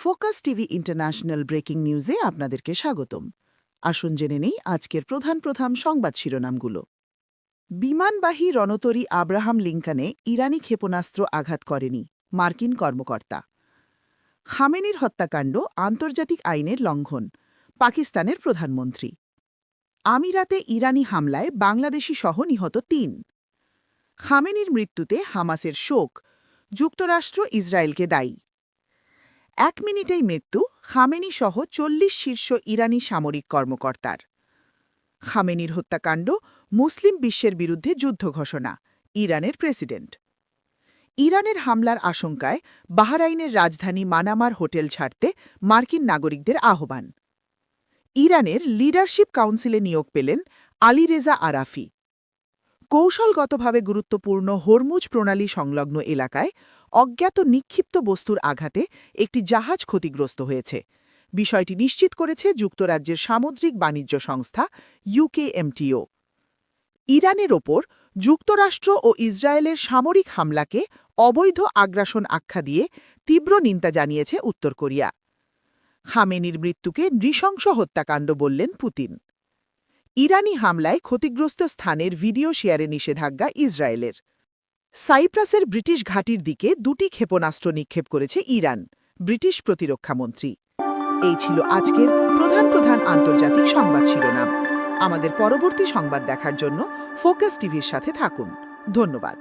Focus TV international breaking নিউজে আপনাদেরকে স্বাগতম। আসুন জেনে নেই আজকের প্রধান প্রধান সংবাদ শিরোনামগুলো। বিমানবাহী রণতরী আব্রাহাম লিঙ্কনে ইরানি ক্ষেপণাস্ত্র আঘাত করেনি মার্কিন কর্মকর্তা। খামেনির হত্যাকাণ্ড আন্তর্জাতিক আইনের লঙ্ঘন, পাকিস্তানের প্রধানমন্ত্রী। আমিরাতে ইরানি হামলায় বাংলাদেশি সহ নিহত ৩। খামেনির মৃত্যুতে হামাসের শোক, যুক্তরাষ্ট্র ইসরায়েলকে দায়ী। ১ মিনিটেই মৃত্যু খামেনি সহ ৪০ শীর্ষ ইরানি সামরিক কর্মকর্তার। খামেনির হত্যাকাণ্ড মুসলিম বিশ্বের বিরুদ্ধে যুদ্ধ ঘোষণা, ইরানের প্রেসিডেন্ট। ইরানের হামলার আশঙ্কায় বাহরাইনের রাজধানী মানামার হোটেল ছাড়তে মার্কিন নাগরিকদের আহ্বান। ইরানের লিডারশিপ কাউন্সিলে নিয়োগ পেলেন আলীরেজা আরাফি। কৌশলগতভাবে গুরুত্বপূর্ণ হরমুজ প্রণালী সংলগ্ন এলাকায় অজ্ঞাত নিক্ষিপ্ত বস্তুর আঘাতে একটি জাহাজ ক্ষতিগ্রস্ত হয়েছে। বিষয়টি নিশ্চিত করেছে যুক্তরাজ্যের সামুদ্রিক বাণিজ্য সংস্থা ইউকেএমটিও। ইরানের ওপর যুক্তরাষ্ট্র ও ইসরায়েলের সামরিক হামলাকে অবৈধ আগ্রাসন আখ্যা দিয়ে তীব্র নিন্দা জানিয়েছে উত্তর কোরিয়া। খামেনির মৃত্যুকে নৃশংস হত্যাকাণ্ড বললেন পুতিন। ইরানি হামলায় ক্ষতিগ্রস্ত স্থানের ভিডিও শেয়ারে নিষেধাজ্ঞা ইসরায়েলের। সাইপ্রাসের ব্রিটিশ ঘাঁটির দিকে ২টি ক্ষেপণাস্ত্র নিক্ষেপ করেছে ইরান, ব্রিটিশ প্রতিরক্ষামন্ত্রী। এই ছিল আজকের প্রধান প্রধান আন্তর্জাতিক সংবাদ শিরোনাম। আমাদের পরবর্তী সংবাদ দেখার জন্য ফোকাস টিভির সাথে থাকুন। ধন্যবাদ।